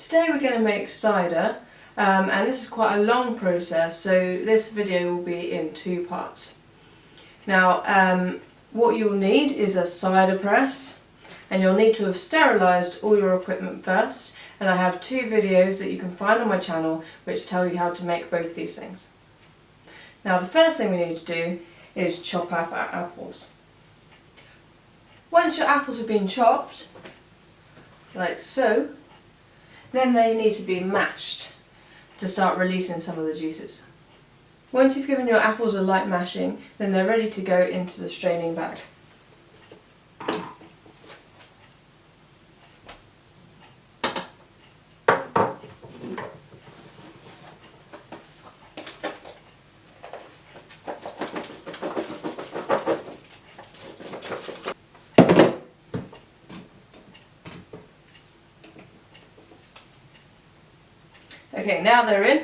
Today we're going to make cider, and this is quite a long process, so this video will be in two parts. Now, what you'll need is a cider press, and you'll need to have sterilised all your equipment first, and I have two videos that you can find on my channel which tell you how to make both these things. Now, the first thing we need to do is chop up our apples. Once your apples have been chopped, like so, then they need to be mashed to start releasing some of the juices. Once you've given your apples a light mashing, then they're ready to go into the straining bag. Okay, now they're in,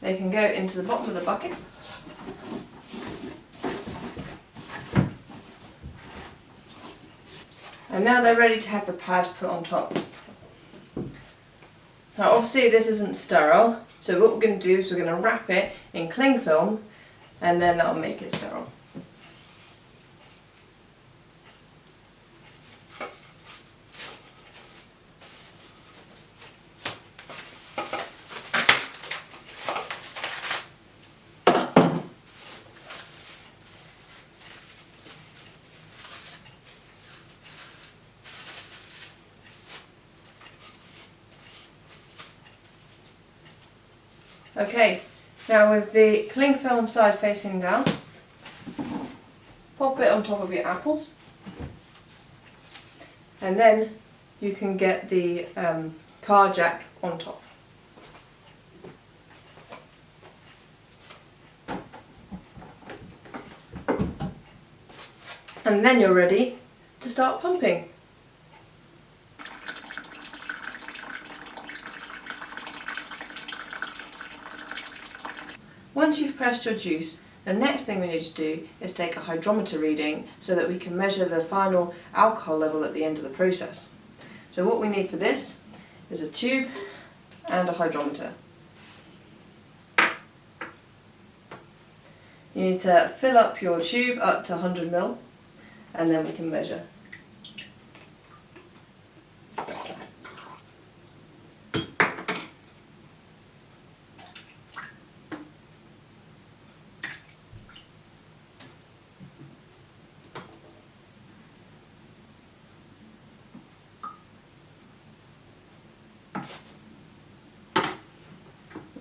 they can go into the bottom of the bucket. And now they're ready to have the pad put on top. Now obviously this isn't sterile, so what we're going to do is we're going to wrap it in cling film, and then that'll make it sterile. Okay, now with the cling film side facing down, pop it on top of your apples, and then you can get the car jack on top. And then you're ready to start pumping. Once you've pressed your juice, the next thing we need to do is take a hydrometer reading so that we can measure the final alcohol level at the end of the process. So what we need for this is a tube and a hydrometer. You need to fill up your tube up to 100 ml, and then we can measure.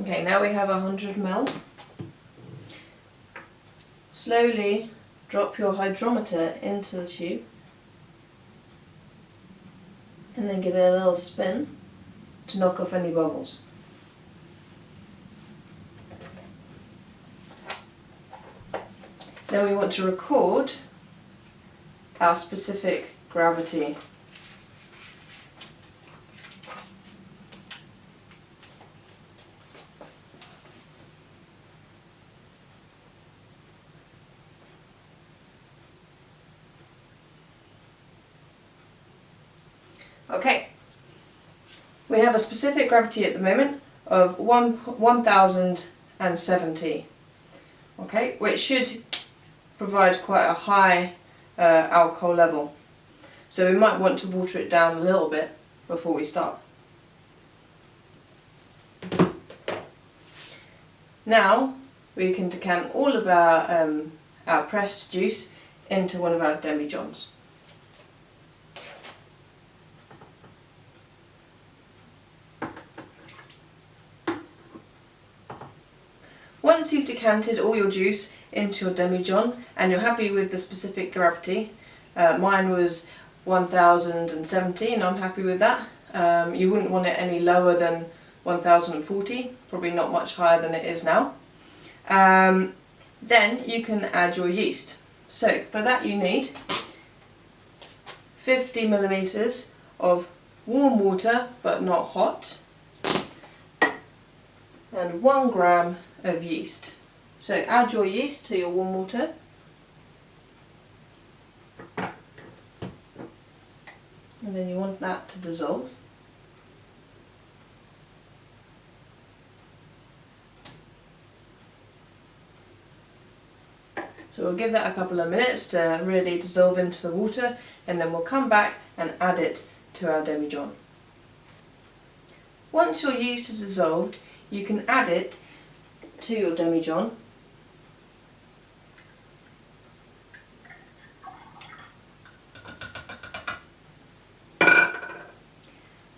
Okay, now we have 100 ml. Slowly drop your hydrometer into the tube and then give it a little spin to knock off any bubbles. Then we want to record our specific gravity. Okay, we have a specific gravity at the moment of 1070, okay, which should provide quite a high alcohol level. So we might want to water it down a little bit before we start. Now we can decant all of our pressed juice into one of our demijohns. Once you've decanted all your juice into your demijohn and you're happy with the specific gravity, mine was 1070 and I'm happy with that. You wouldn't want it any lower than 1040, probably not much higher than it is now. Then you can add your yeast. So for that you need 50 milliliters of warm water but not hot, and 1 gram of yeast. So add your yeast to your warm water, and then you want that to dissolve. So we'll give that a couple of minutes to really dissolve into the water, and then we'll come back and add it to our demijohn. Once your yeast is dissolved, you can add it to your demijohn.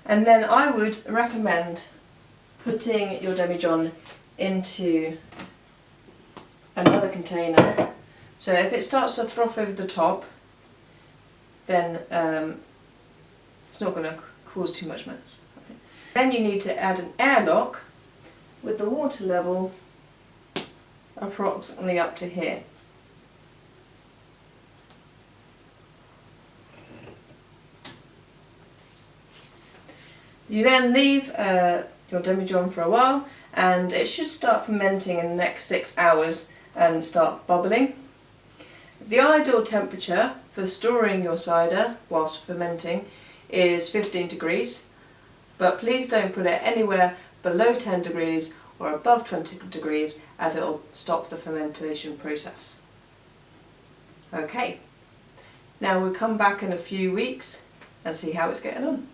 And then I would recommend putting your demijohn into another container. So if it starts to froth over the top, then it's not going to cause too much mess. Okay. Then you need to add an airlock with the water level approximately up to here. You then leave your demijohn for a while, and it should start fermenting in the next 6 hours and start bubbling. The ideal temperature for storing your cider whilst fermenting is 15 degrees, but please don't put it anywhere below 10 degrees or above 20 degrees, as it will stop the fermentation process. Okay, now we'll come back in a few weeks and see how it's getting on.